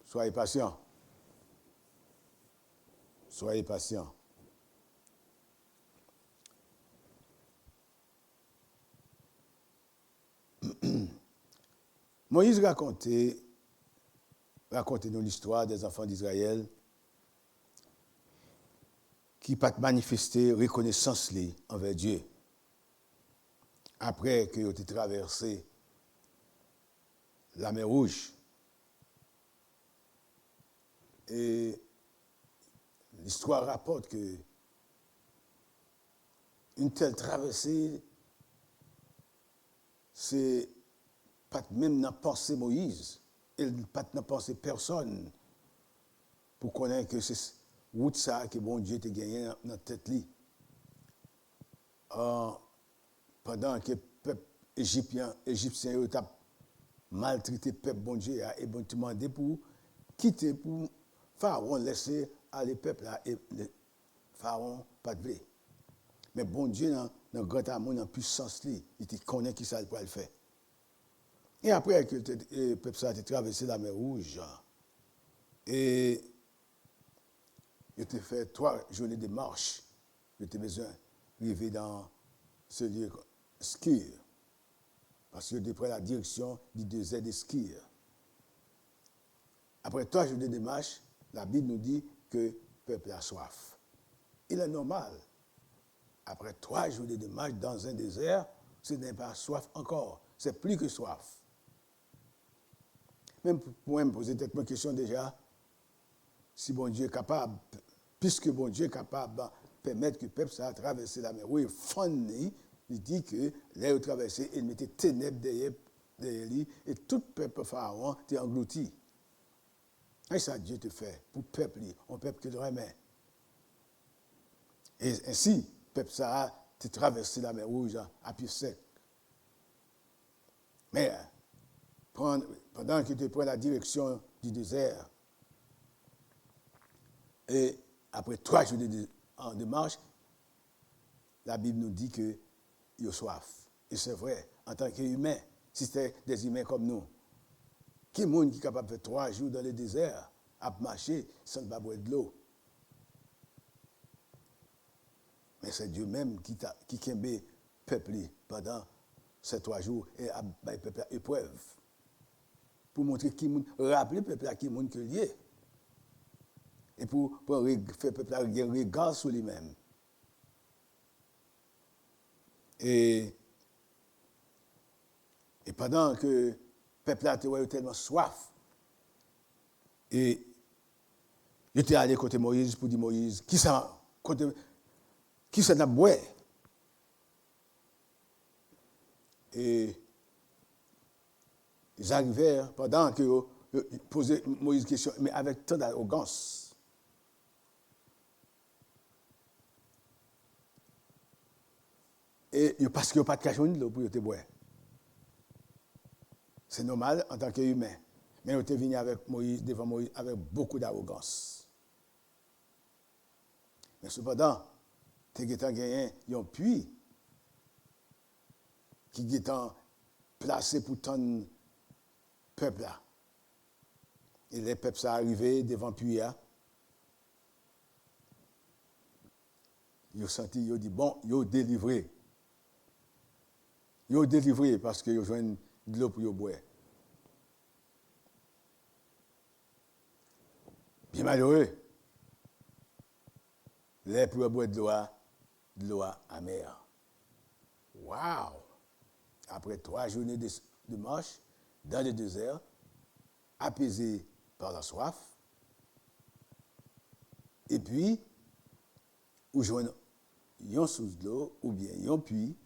Soyez patient. Soyez patient. Moïse racontait nous l'histoire des enfants d'Israël qui pas manifester reconnaissance envers Dieu. Après qu'ils ont traversé la mer Rouge. Et l'histoire rapporte que une telle traversée, c'est pas même dans pensée Moïse, et pas dans pensée personne, pour connaître que c'est route ça que bon Dieu t'a gagné dans la tête. Pendant que le peuple égyptien a maltraité le peuple bon Dieu, et bon demandé pour quitter, pour Pharaon laisser aller le peuple là, et le Pharaon pas de blé. Mais bon Dieu, dans le grand amour, dans la puissance, il connaît qui ça peut le faire. Et après que le peuple a traversé la mer Rouge, et il a fait 3 journées de marche, il a besoin d'arriver dans ce lieu Skir, parce qu'il a pris la direction du désert de Skir. Après 3 journées de marche, la Bible nous dit que le peuple a soif. Il est normal. Après 3 journées de marche dans un désert, ce n'est pas soif encore, c'est plus que soif. Même pour me poser peut-être une question déjà, si bon Dieu est capable, puisque bon Dieu est capable de permettre que le peuple ça traverser la mer, oui, il dit que là où traversé, il mettait ténèbres derrière lui, et tout le peuple pharaon était englouti. Et ça Dieu te fait pour le peuple, un peuple qui le remet. Et ainsi, le peuple ça a traversé la mer Rouge à pied sec. Mais pendant qu'il te prend la direction du désert, et après 3 journées de marche, la Bible nous dit qu'il a soif. Et c'est vrai, en tant qu'humain, si c'était des humains comme nous, qui est le monde qui est capable de faire 3 jours dans le désert, à marcher sans pas boire de l'eau? Mais c'est Dieu même qui kembe le peuple pendant ces 3 jours et a mis le peuple à épreuve. Pour montrer rappeler le peuple à qui est monde que lié. Et pour faire le peuple à un regard sur lui-même. Et pendant que le peuple a tellement soif, et il était allé côté Moïse pour dire Moïse, qui ça n'a boire? Et ils arrivaient pendant que posaient Moïse une question, mais avec tant d'arrogance. Et parce qu'il n'y a pas de cachot de l'eau pour te boire. C'est normal en tant qu'humain. Mais ils étaient venus devant Moïse avec beaucoup d'arrogance. Mais cependant, tu as gagné un puits qui est placé pour ton peuple là. Et les peuples sont arrivés devant le puits là. Ils ont senti, ils ont dit, bon, ils ont délivré. Ils ont délivré parce qu'ils ont joué de l'eau pour boire. Bien malheureux. Les pour boire de l'eau amère. Waouh! Après 3 journées de marche dans le désert, apaisé par la soif, et puis, ou joindre une source de l'eau, ou bien un puits,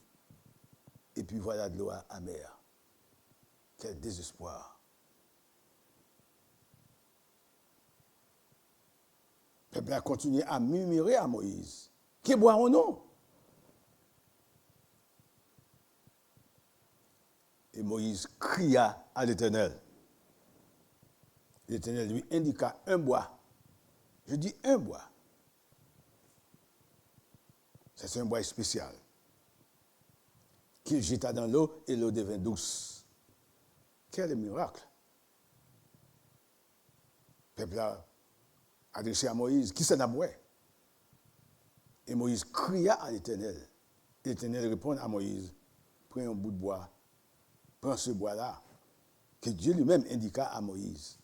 et puis voilà de l'eau amère. Quel désespoir. Le peuple a continué à murmurer à Moïse. Qui boirons-nous? Et Moïse cria à l'Éternel. L'Éternel lui indiqua un bois. Je dis un bois. C'est un bois spécial. Qu'il jeta dans l'eau et l'eau devint douce. Quel miracle! peuple a adressé à Moïse, qui s'en a boué? Et Moïse cria à l'Éternel. L'Éternel répond à Moïse, prends un bout de bois, prends ce bois-là, que Dieu lui-même indiqua à Moïse.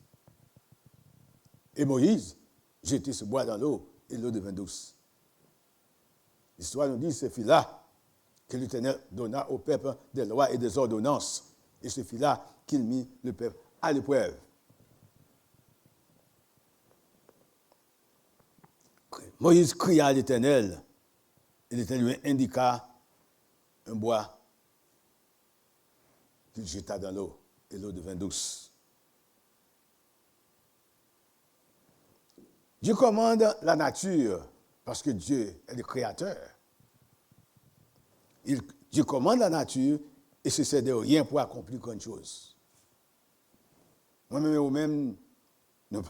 Et Moïse jetait ce bois dans l'eau, et l'eau devint douce. L'histoire nous dit, ce fut-là que l'Éternel donna au peuple des lois et des ordonnances. Et ce fut-là qu'il mit le peuple à l'épreuve. Moïse cria à l'Éternel, et l'Éternel lui indiqua un bois qu'il jeta dans l'eau, et l'eau devint douce. Dieu commande la nature, parce que Dieu est le créateur. Dieu commande la nature, et ce n'est de rien pour accomplir quelque chose. Moi-même ou même, nous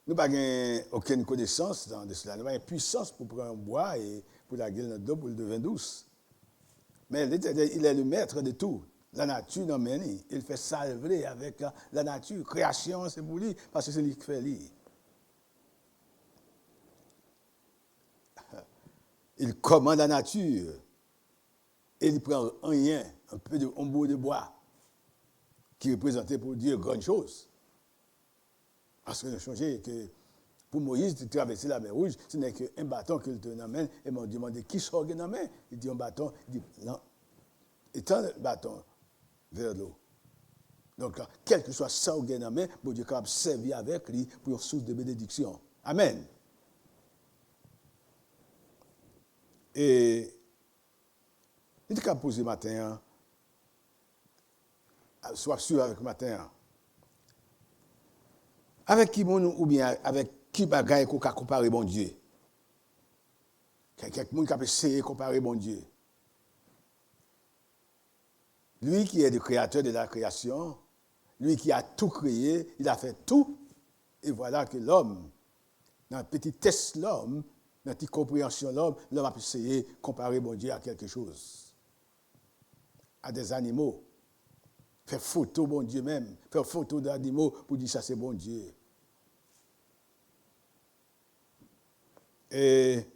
n'avons aucune connaissance de cela. Nous avons une puissance pour prendre un bois et pour la gueule notre dos pour le devenir douce. Mais l'Éternel, il est le maître de tout. La nature non mène. Il fait salver avec la nature. Création, c'est pour lui, parce que c'est lui qui fait lui. Il commande la nature. Et il prend un bout de bois, qui représentait pour Dieu grande chose. Parce que nous changé que pour Moïse, de traverser la mer Rouge, ce n'est qu'un bâton qu'il te amène. Et m'a demandé qui sort dans la main. Il dit un bâton. Il dit non. Étend le bâton vers l'eau. Donc, quel que soit ça ou dans la main, bon Dieu est capable de servir avec lui pour une source de bénédiction. Amen. Et il est capable de poser matin, soit sûr avec matin. Avec qui ou bien avec qui bagaille qu'on a comparé bon Dieu? Quelqu'un qui a essayé de comparer bon Dieu. Lui qui est le créateur de la création, lui qui a tout créé, il a fait tout. Et voilà que l'homme, dans le petit test l'homme, dans la petite compréhension l'homme a essayé de comparer bon Dieu à quelque chose. À des animaux. Faire photo bon Dieu même. Faire photo d'animaux pour dire ça c'est bon Dieu. Et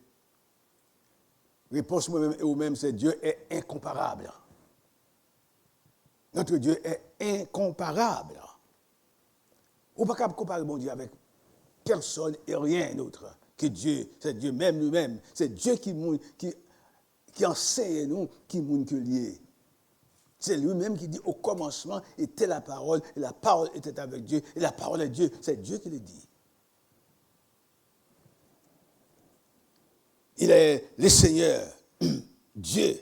réponse moi-même ou même c'est Dieu est incomparable. Notre Dieu est incomparable. On ne peut pas comparer mon Dieu avec personne et rien d'autre que Dieu. C'est Dieu même lui-même. C'est Dieu qui enseigne nous, qui nous que lié. C'est lui-même qui dit au commencement était la parole, et la parole était avec Dieu, et la parole est Dieu. C'est Dieu qui le dit. Il est le Seigneur, Dieu.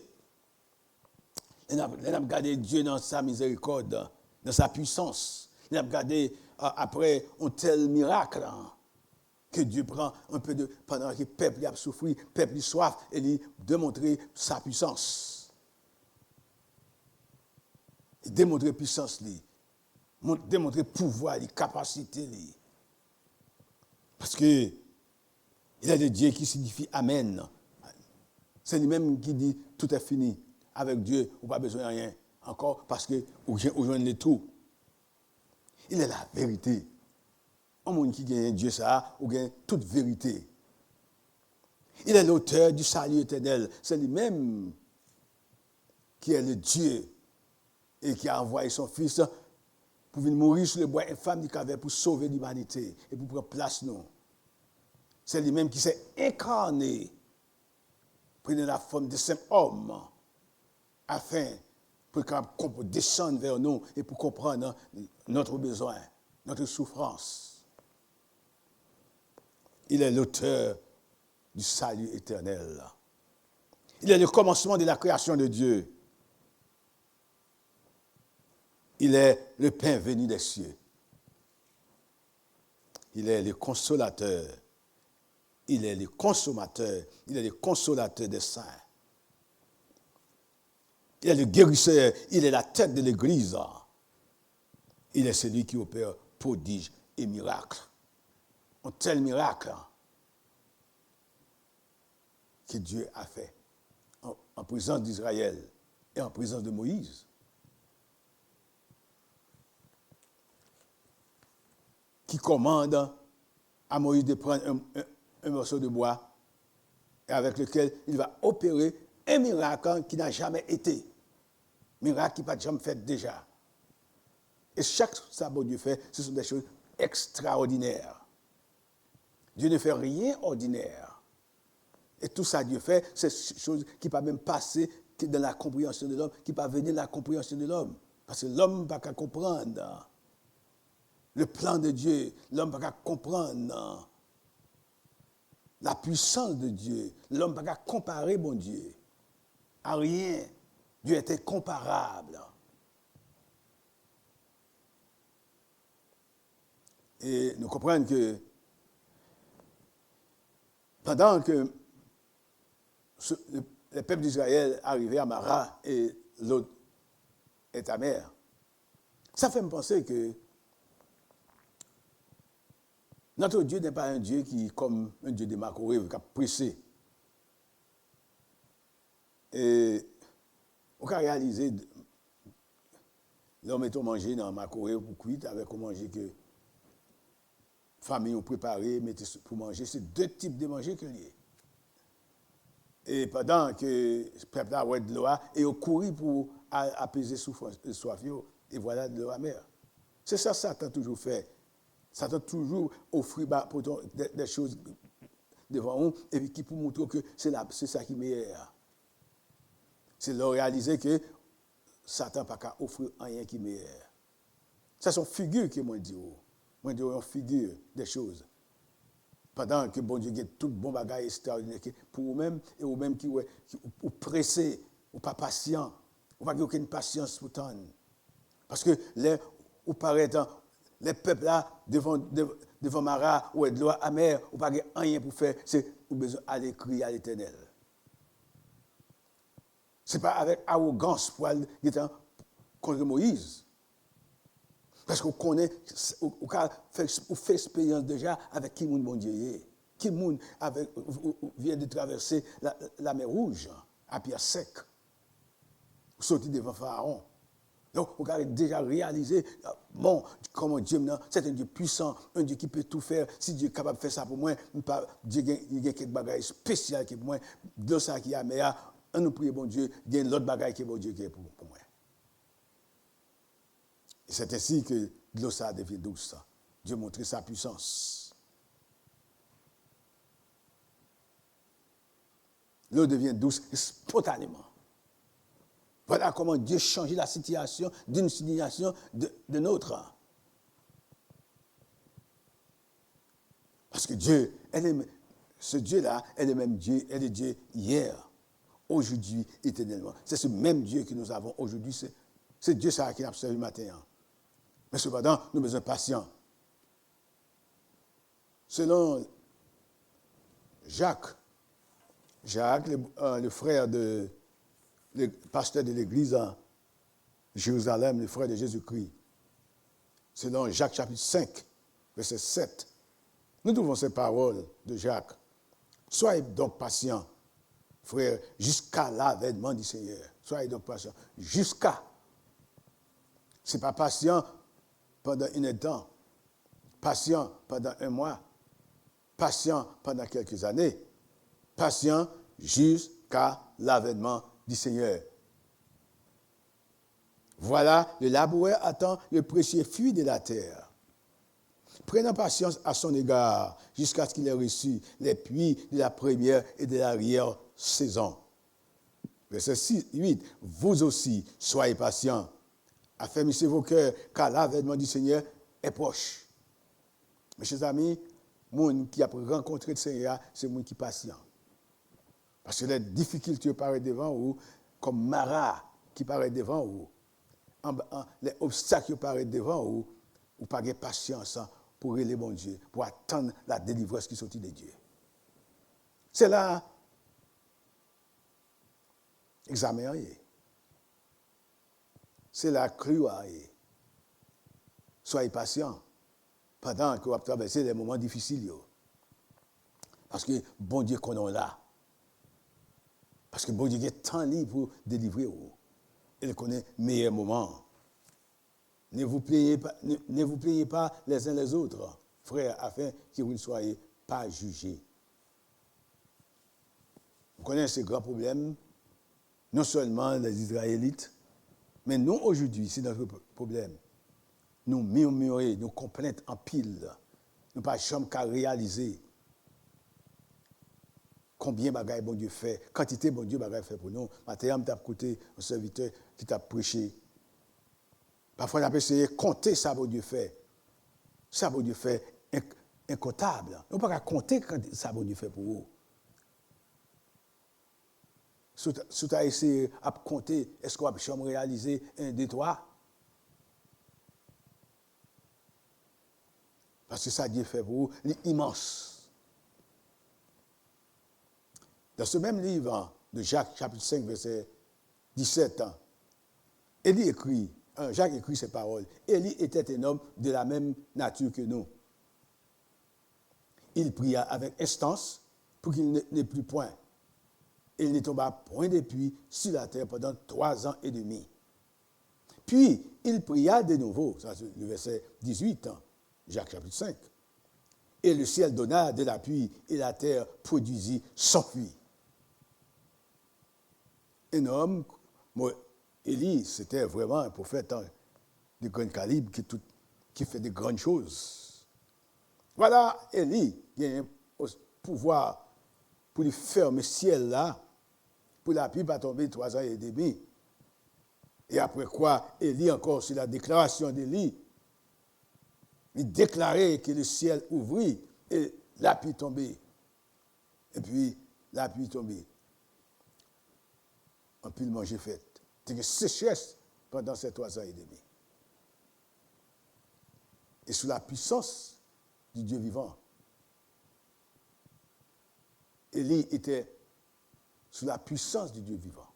Il a regardé Dieu dans sa miséricorde, dans sa puissance. Il a regardé après un tel miracle que Dieu prend un peu de pendant que le peuple a souffert, le peuple a soif, et il démontrer sa puissance. Il démontrer puissance, démontrer pouvoir, capacité. Parce que il est le Dieu qui signifie Amen. C'est lui-même qui dit tout est fini. Avec Dieu, on n'a pas besoin de rien encore parce que vous joignez tout. Il est la vérité. Un monde qui gagne Dieu, ça, ou gagne toute vérité. Il est l'auteur du salut éternel. C'est lui-même qui est le Dieu et qui a envoyé son Fils pour venir mourir sur le bois infâme qu'il avait pour sauver l'humanité et pour prendre place nous. C'est lui-même qui s'est incarné, prenant la forme de saint homme, afin pour descendre vers nous et pour comprendre notre besoin, notre souffrance. Il est l'auteur du salut éternel. Il est le commencement de la création de Dieu. Il est le pain venu des cieux. Il est le consolateur. Il est le consommateur. Il est le consolateur des saints. Il est le guérisseur. Il est la tête de l'Église. Il est celui qui opère prodiges et miracles. Un tel miracle que Dieu a fait en présence d'Israël et en présence de Moïse. qui commande à Moïse de prendre un morceau de bois avec lequel il va opérer un miracle qui n'a jamais été. Miracle qui n'a jamais fait déjà. Et chaque sabbat Dieu fait, ce sont des choses extraordinaires. Dieu ne fait rien ordinaire. Et tout ça Dieu fait, c'est des choses qui ne peuvent même passer dans la compréhension de l'homme, qui ne peuvent venir de la compréhension de l'homme. Parce que l'homme ne peut pas comprendre le plan de Dieu. L'homme ne peut pas comprendre la puissance de Dieu. L'homme ne peut pas comparer mon Dieu à rien. Dieu est incomparable. Et nous comprenons que pendant que le peuple d'Israël arrivait à Mara et l'autre est amer, ça fait me penser que notre Dieu n'est pas un Dieu qui, comme un Dieu de Macoré, qui a pressé. Et on a réalisé, l'homme est mangé dans Macoré pour cuire, avec on manger que famille ont préparé, mettez pour manger. C'est deux types de manger qu'il y a. Et pendant que le peuple a de l'eau, et on courit pour apaiser soif, et voilà de l'eau amère. C'est ça que Satan a toujours fait. Satan a toujours offert des choses devant nous, et puis qui pour montrer que c'est ça qui est meilleur. C'est de réaliser que Satan n'a pas qu'à offrir rien qui est meilleur. Ça, c'est une figure que moi dis. Moi, je une figure des choses. Pendant que bon Dieu a tout bon bagage extraordinaire pour vous-même, et vous-même qui vous pressez, ou pas patient, ou pas aucune patience pour tant. Parce que vous paraît les peuples là, devant Mara, ou de l'eau amère, ou pas rien pour faire, c'est vous besoin d'aller crier à l'Éternel. Ce n'est pas avec arrogance pour aller contre Moïse. Parce qu'on connaît, on fait expérience déjà avec qui mon Dieu est. Qui vient de traverser la mer Rouge à pied sec. Sorti devant Pharaon. Donc, on a déjà réalisé, bon, comment Dieu, c'est un Dieu puissant, un Dieu qui peut tout faire. Si Dieu est capable de faire ça pour moi, Dieu a quelque bagaille spécial qui pour moi. De ça qui a meilleur, on nous prie, bon Dieu, il y a l'autre bagaille qui est bon Dieu qui est pour moi. Et c'est ainsi que l'eau ça devient douce. Dieu montre sa puissance. L'eau devient douce spontanément. Voilà comment Dieu change la situation d'une situation de l'autre. Parce que Dieu, ce Dieu-là, elle est même Dieu, elle est Dieu hier, aujourd'hui, éternellement. C'est ce même Dieu que nous avons aujourd'hui. C'est Dieu ça qui nous a observé le matin. Mais cependant, nous avons besoin de patience. Selon Jacques, le frère le pasteur de l'église à Jérusalem, le frère de Jésus-Christ, selon Jacques chapitre 5, verset 7, nous trouvons ces paroles de Jacques. Soyez donc patients, frère, jusqu'à l'avènement du Seigneur. Soyez donc patients, jusqu'à. Ce n'est pas patient pendant un temps, patient pendant un mois, patient pendant quelques années, patient jusqu'à l'avènement du Seigneur. Voilà, le laboureur attend le précieux fruit de la terre. Prenant patience à son égard jusqu'à ce qu'il ait reçu les pluies de la première et de l'arrière saison. Verset 8. Vous aussi, soyez patients. Affermissez vos cœurs, car l'avènement du Seigneur est proche. Mes chers amis, monde qui a rencontré le Seigneur, c'est monde qui est patient. Parce que les difficultés paraissent devant vous, comme Mara qui paraît devant vous, les obstacles qui paraissent devant vous, vous n'avez pas de patience pour aller bon Dieu, pour attendre la délivrance qui sortit de Dieu. C'est là, examen. C'est la crue. Soyez patient pendant que vous traversez les moments difficiles. Parce que bon Dieu qu'on est là. Parce que bon Dieu est temps libre pour délivrer. Il connaît les meilleurs moments. Ne vous plaignez pas les uns les autres. frères, afin que vous ne soyez pas jugés. Vous connaissez ces grands problèmes, non seulement les Israélites, mais nous aujourd'hui, c'est notre problème. Nous murmurer, nous complaintes en pile, nous pas jamais qu'à réaliser combien bagaille bon Dieu fait, quantité bon Dieu bagaille fait pour nous. Maintenant, t'a côté un serviteur qui t'a prêché. Parfois, on a essayé de compter ça bon Dieu fait. Ça bon Dieu fait incontable. On ne peut pas compter ça bon Dieu fait pour vous. Si tu as essayé de compter, est-ce qu'on va jamais réaliser 1, 2, 3? Parce que ça Dieu fait pour vous, c'est immense. Dans ce même livre de Jacques, chapitre 5, verset 17, Élie écrit, Jacques écrit ces paroles. Élie était un homme de la même nature que nous. Il pria avec instance pour qu'il n'ait plus point. Il ne tomba point de pluie sur la terre pendant 3 ans et demi. Puis, il pria de nouveau, ça c'est le verset 18, Jacques chapitre 5. Et le ciel donna de la pluie et la terre produisit sans pluie. Un homme, Élie, c'était vraiment un prophète de grand calibre qui fait de grandes choses. Voilà, Élie, qui a un pouvoir pour lui fermer le ciel là, pour la pluie pas tomber 3 ans et demi. Et après quoi, Élie, encore sur la déclaration d'Élie, il déclarait que le ciel ouvrit et la pluie tombait. Et puis, la pluie tombait. En pile manger fait. C'est une sécheresse pendant ces 3 ans et demi. Et sous la puissance du Dieu vivant, Élie était sous la puissance du Dieu vivant.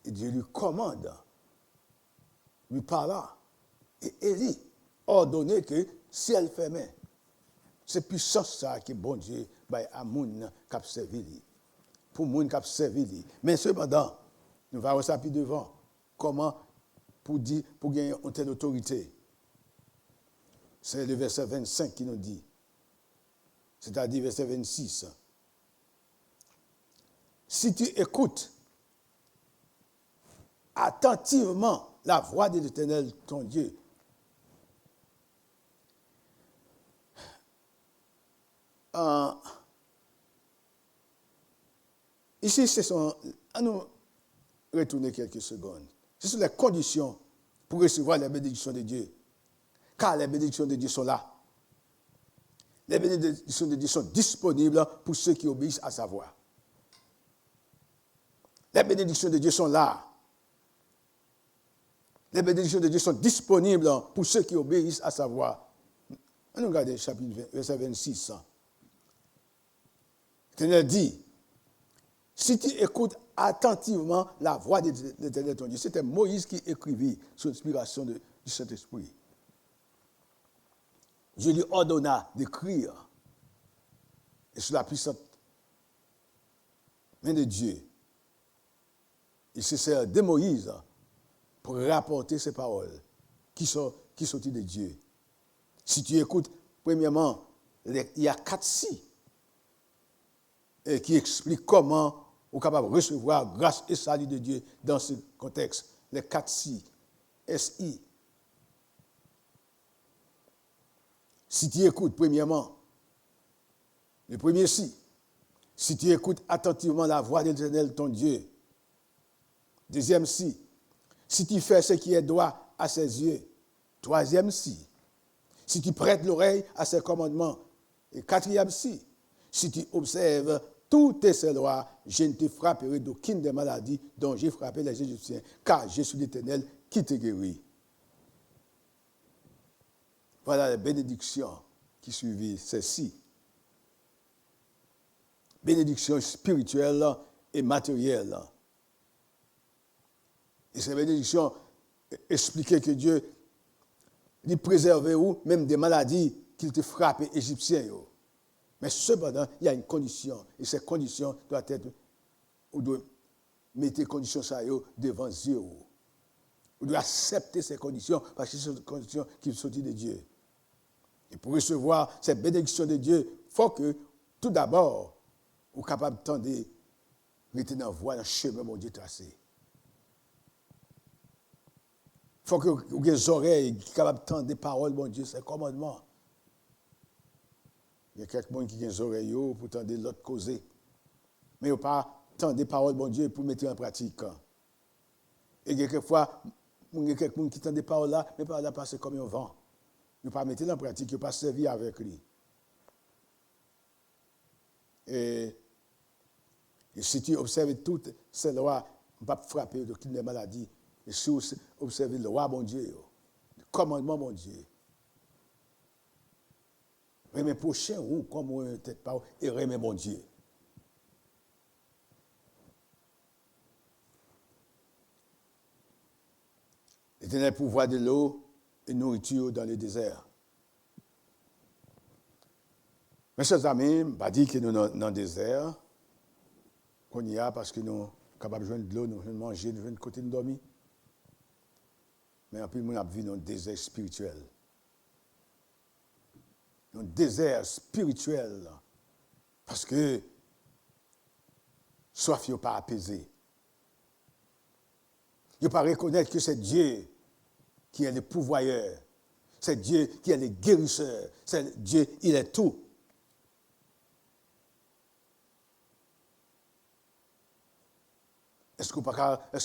Et Dieu lui commande, lui parla. Et Élie ordonnait que ciel fermait. C'est puissance ça qui est bon Dieu, à moun qui a servi. Pour moun qui a servi. Mais cependant, nous allons ça plus devant. Comment pour gagner une telle autorité? C'est le verset 25 qui nous dit. C'est-à-dire verset 26. Si tu écoutes attentivement la voix de l'Éternel, ton Dieu, ici, à nous retourner quelques secondes. Ce sont les conditions pour recevoir les bénédictions de Dieu. Car les bénédictions de Dieu sont là. Les bénédictions de Dieu sont disponibles pour ceux qui obéissent à sa voix. Les bénédictions de Dieu sont là. Les bénédictions de Dieu sont disponibles pour ceux qui obéissent à sa voix. On regarde le chapitre 20, verset 26. L'Éternel dit, si tu écoutes attentivement la voix de l'Éternel ton Dieu, c'était Moïse qui écrivit sous l'inspiration du Saint-Esprit. Dieu lui ordonna d'écrire. Et sous la puissante main de Dieu, il se sert de Moïse pour rapporter ces paroles qui sont de Dieu. Si tu écoutes, premièrement, il y a 4 si qui expliquent comment on est capable de recevoir grâce et salut de Dieu dans ce contexte. Les 4 si. S-I. Si tu écoutes, premièrement, le premier si tu écoutes attentivement la voix de l'Éternel, ton Dieu. Deuxième si tu fais ce qui est droit à ses yeux. Troisième si tu prêtes l'oreille à ses commandements. Et quatrième si tu observes toutes ses lois, je ne te frapperai d'aucune des maladies dont j'ai frappé les Égyptiens, car je suis l'Éternel qui te guérit. Voilà les bénédictions qui suivent celles-ci. Bénédictions spirituelles et matérielles. Et ces bénédictions expliquaient que Dieu lui préservait ou même des maladies qu'il te frappait égyptiens. Mais cependant, il y a une condition. Et cette condition doit être, on doit mettre les conditions ça devant Dieu. On doit accepter ces conditions parce que ce sont des conditions qui sont de Dieu. Et pour recevoir cette bénédiction de Dieu, il faut que, tout d'abord, vous soyez capable d'entendre, rester dans la voie, dans le chemin, mon Dieu, tracé. Il faut que vous ayez des oreilles qui sont capables d'entendre des paroles, mon Dieu, c'est un commandement. Il y a quelqu'un qui a des oreilles pour entendre l'autre causer. Mais il n'y a pas entendre des paroles, mon Dieu, pour mettre en pratique. Et il y a quelquefois, il y a quelqu'un qui entend des paroles là, mais paroles là passent comme un vent. Il ne pas mettre en pratique, il ne pas servir avec lui. Et si tu observes toutes ces lois, on ne va pas frapper d'aucune maladie. Et si vous observez le loi, mon Dieu, le commandement, mon Dieu. Remets prochain ou comme on tête pas et remets mon Dieu. L'Éternel pouvoir de l'eau et nourriture dans le désert. Mes chers amis, je ne pas dire que nous sommes dans le désert, qu'on y a parce que nous sommes capables de joindre de l'eau, nous venons manger, nous venons de côté de dormir. Mais en plus, nous avons vu dans le désert spirituel. Dans le désert spirituel. Parce que soif n'est pas apaisé. Il ne pas reconnaître que c'est Dieu qui est le pourvoyeur. C'est Dieu qui est le guérisseur. C'est Dieu, il est tout. Est-ce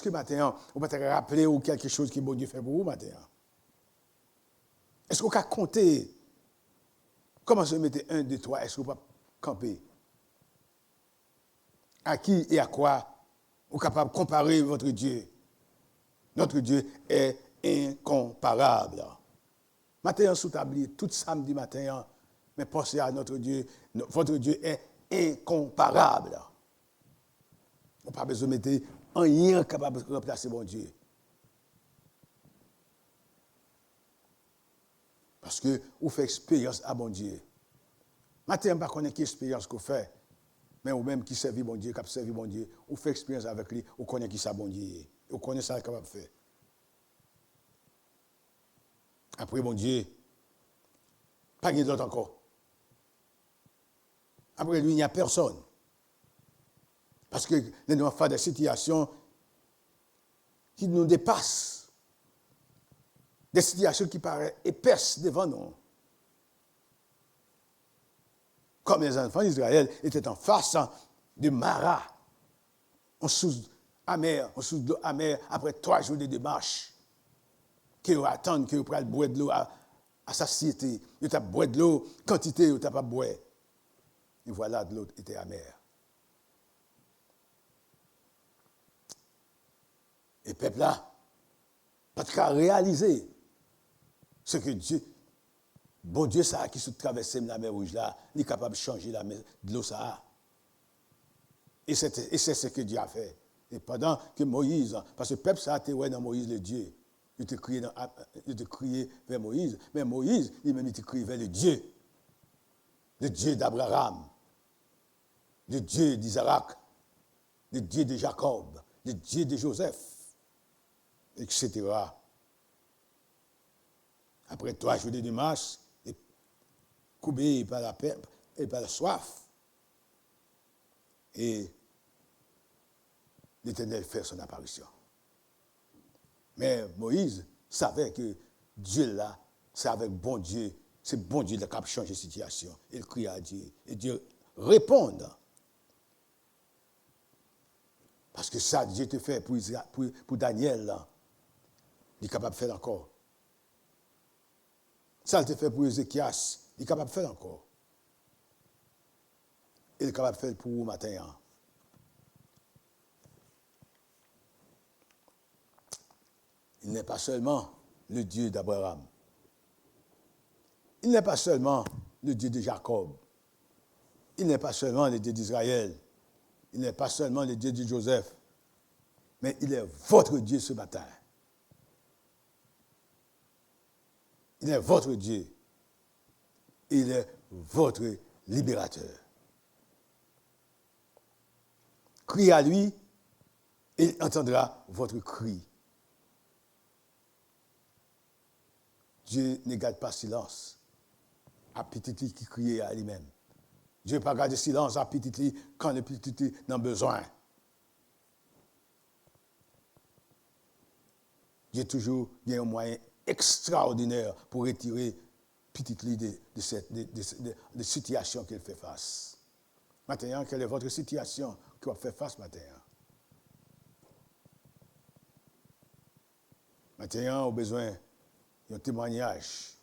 que maintenant, vous pouvez rappeler ou quelque chose que bon Dieu fait pour vous maintenant? Est-ce que vous pouvez compter? Comment se mettez 1, 2, 3? Est-ce que vous pouvez camper? À qui et à quoi vous êtes capable de comparer votre Dieu? Notre Dieu est incomparable. Matin, sous tablier, tout samedi matin, mais pensez à notre Dieu. Votre Dieu est incomparable. On n'a pas besoin de mettre rien capable de remplacer mon Dieu. Parce que vous faites expérience à mon Dieu. Matin, on ne connaît pas quelle expérience qu'on fait. Mais vous-même qui servez mon Dieu, qui servez mon Dieu, vous faites expérience avec lui, vous connaissez qui ça mon Dieu. Vous connaissez ça capable de faire. Après, mon Dieu, pas d'autre encore. Après lui, il n'y a personne. Parce que nous devons faire des situations qui nous dépassent. Des situations qui paraissent épaisses devant nous. Comme les enfants d'Israël étaient en face de Mara, en sous d'eau amère, après 3 jours de démarche, qui attendent que vous preniez boire de l'eau à satiété. Vous avez boire de l'eau, quantité, vous n'avez pas boire. Et voilà, de l'eau était amère. Et le peuple là, pas de réaliser ce que Dieu, bon Dieu, ça qui se traverse la mer Rouge là, il est capable de changer la mer de l'eau ça. Et c'est ce que Dieu a fait. Et pendant que Moïse, parce que le peuple ça a été dans Moïse le Dieu, il te crié vers Moïse, mais Moïse, lui-même, il te crié vers le Dieu d'Abraham, le Dieu d'Isaac, le Dieu de Jacob, le Dieu de Joseph, etc. Après 3 jours de démarche, coupé par la peur et par la soif, et l'Éternel fait son apparition. Mais Moïse savait que Dieu là, c'est avec bon Dieu, c'est bon Dieu qui a changé la situation. Il crie à Dieu, et Dieu répond. Parce que ça, Dieu te fait pour Daniel, là, il est capable de faire encore. Ça, il te fait pour Ézéchias, il est capable de faire encore. Il est capable de faire pour vous matin. Il n'est pas seulement le Dieu d'Abraham. Il n'est pas seulement le Dieu de Jacob. Il n'est pas seulement le Dieu d'Israël. Il n'est pas seulement le Dieu de Joseph. Mais il est votre Dieu ce matin. Il est votre Dieu. Il est votre libérateur. Criez à lui et il entendra votre cri. Dieu ne garde pas silence. à petit qui criait à lui-même. Dieu n'a pas gardé silence à petit quand le petit en a besoin. Dieu toujours il y a un moyen extraordinaire pour retirer petit lit de situation qu'il fait face. Maintenant, quelle est votre situation que vous faites face maintenant? Maintenant, vous avez besoin d'un témoignage.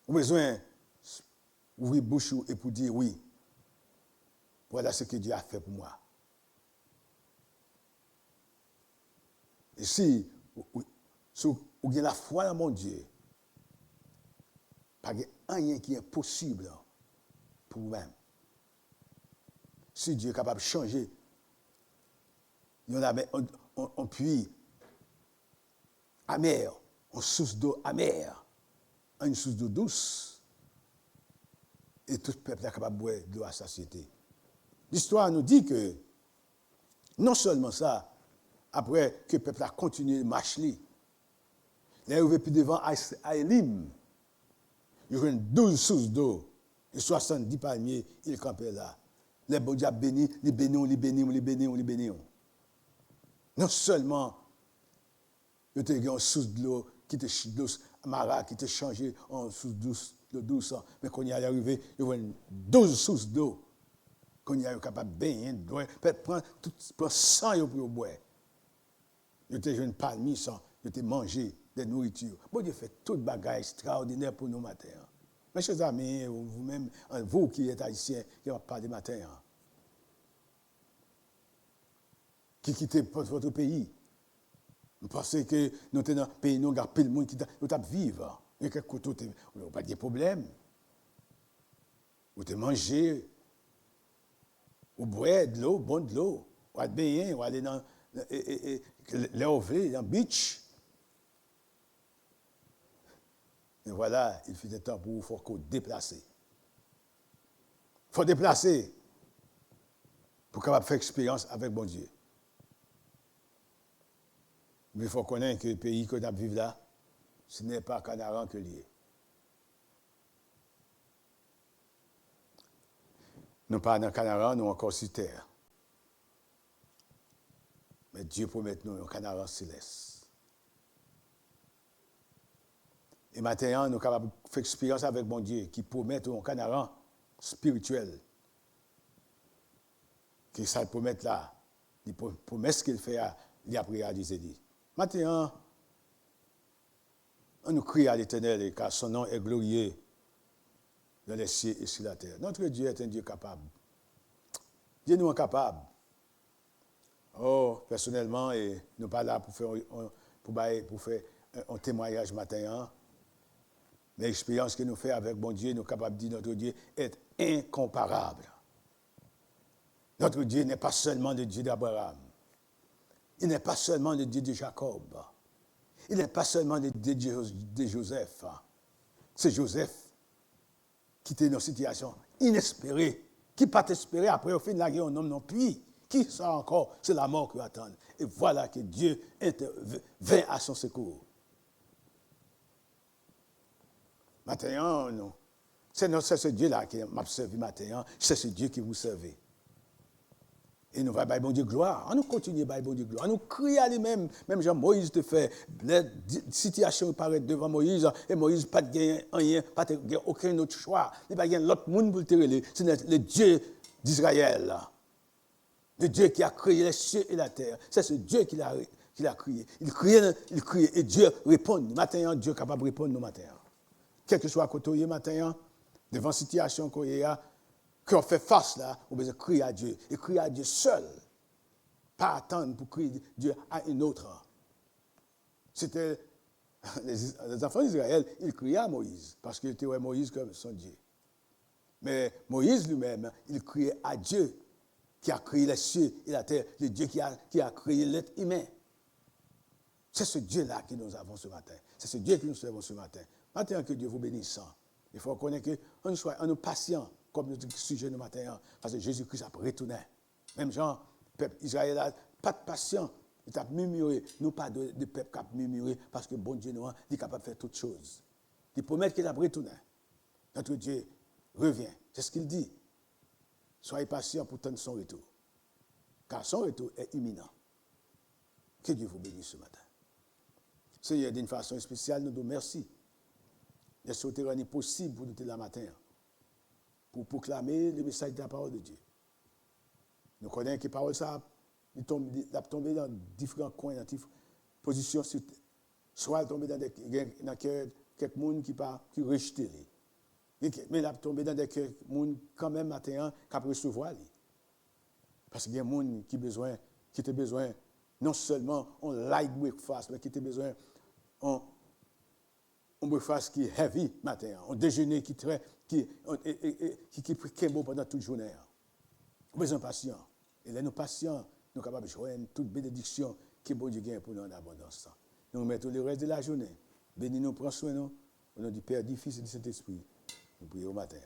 Vous avez besoin d'ouvrir bouche et pour dire oui. Voilà ce que Dieu a fait pour moi. Et si vous avez la foi dans mon Dieu, pas rien qui est impossible pour vous-même. Si Dieu est capable de changer, il y en a un puits amer, une source d'eau amère, une source d'eau douce, et tout le peuple est capable de boire de l'eau à satiété. L'histoire nous dit que, non seulement ça, après que le peuple a continué de marcher, il est arrivé plus devant Aïlim, il y a 12 sources d'eau et 70 palmiers, il campait là. Les bon Dieu bénis, les bénis, les bénis, les bénis, les bénis. Non seulement, il y a une source d'eau qui était douce, Mara qui était changée en source douce, mais quand il est arrivé, il y a 12 sources d'eau. Quand il est capable de baigner, prendre 100 pour boire. Il était une palmier, il était mangé des nourritures. Bon Dieu fait tout bagage extraordinaire pour nous matin. Mes chers amis, vous-même, vous qui êtes haïtiens, qui n'avez pas de matin, qui quittez votre pays. Vous pensez que nous sommes dans un pays, nous avons le monde qui est vivre. Il y a quelques côtés, vous n'avez pas de problème. Vous avez mangé, vous boire de l'eau, bonne de l'eau, vous allez baigner, vous allez dans l'OV, dans le beach. Et voilà, il fut un temps pour vous, il faut qu'on déplace. Il faut déplacer pour qu'on faire expérience avec bon Dieu. Mais il faut connaître que le pays que nous vivons là, ce n'est pas Canaran que lié. Nous pas dans Canaran, nous encore sur terre. Mais Dieu promet nous un Canaran céleste. Et maintenant, nous sommes capables de faire expérience avec mon Dieu qui promet un Canaran spirituel. Que ça promet là, il promet ce qu'il fait, il a réalisé. Maintenant, on nous crie à l'Éternel car son nom est glorieux dans les cieux et sur la terre. Notre Dieu est un Dieu capable. Dieu nous est capable. Oh, personnellement, et nous ne sommes pas là pour faire un témoignage matin. L'expérience que nous faisons avec bon Dieu, nous sommes capables de dire que notre Dieu est incomparable. Notre Dieu n'est pas seulement le Dieu d'Abraham. Il n'est pas seulement le Dieu de Jacob. Il n'est pas seulement le Dieu de Joseph. C'est Joseph qui était dans une situation inespérée, qui n'a pas espéré après au fin de la guerre, un homme non plus. Qui ça encore? C'est la mort qui attend. Et voilà que Dieu vint à son secours. Maintenant, non. C'est ce Dieu-là qui m'a servi maintenant. C'est ce Dieu qui vous servez. Et nous allons bon Dieu gloire. On nous continue à bon Dieu gloire. On nous crie à lui-même. Même Jean-Moïse te fait. Les situations paraissent devant Moïse. Et Moïse n'a pas de rien, pas de aucun autre choix. Il n'y a pas l'autre monde pour le tirer. C'est le Dieu d'Israël. Le Dieu qui a créé les cieux et la terre. C'est ce Dieu qui l'a créé. Il crie. Et Dieu répond. Maintenant, Dieu est capable de répondre nous matin. Quel que soit côté matin, devant la situation qu'on a, qu'on fait face là, on besoin de crier à Dieu. Et crier à Dieu seul. Pas attendre pour crier Dieu à une autre. C'était les enfants d'Israël, ils criaient à Moïse, parce qu'ils étaient Moïse comme son Dieu. Mais Moïse lui-même, il criait à Dieu, qui a créé les cieux et la terre, le Dieu qui a créé l'être humain. C'est ce Dieu-là que nous avons ce matin. C'est ce Dieu que nous servons ce matin. Maintenant que Dieu vous bénisse, il faut connaître qu'on soit patient, comme notre sujet ce matin, parce que Jésus-Christ a retourné. Même Jean, le peuple Israël n'a pas de patience, il a murmuré. Nous pas de peuple qui a murmuré, parce que bon Dieu nous est capable de faire toutes choses. Il promet qu'il a retourné. Notre Dieu revient. C'est ce qu'il dit. Soyez patients pour attendre son retour. Car son retour est imminent. Que Dieu vous bénisse ce matin. Seigneur, d'une façon spéciale, nous nous merci. Les souterrains possible pour nous là matin. Pour proclamer le message de la parole de Dieu. Nous connaissons que la parole, ça a tombé dans différents coins, dans différentes positions. Soit elle tombé dans quelques gens qui rejetent. Mais elle a tombé dans des gens quand même matin qui peuvent recevoir. Parce qu'il y a des gens qui ont besoin non seulement un light breakfast, mais qui ont besoin un breakfast qui est heavy matin, un déjeuner qui est bon pendant toute journée. Nous besoin patient. Et là, nous patients, nous sommes capables de joindre toute bénédiction que bon Dieu gagne pour nous en abondance. Nous mettons le reste de la journée. Bénis-nous, prends soin de nous. Au nom du Père, du Fils et du Saint-Esprit. Nous prions au matin.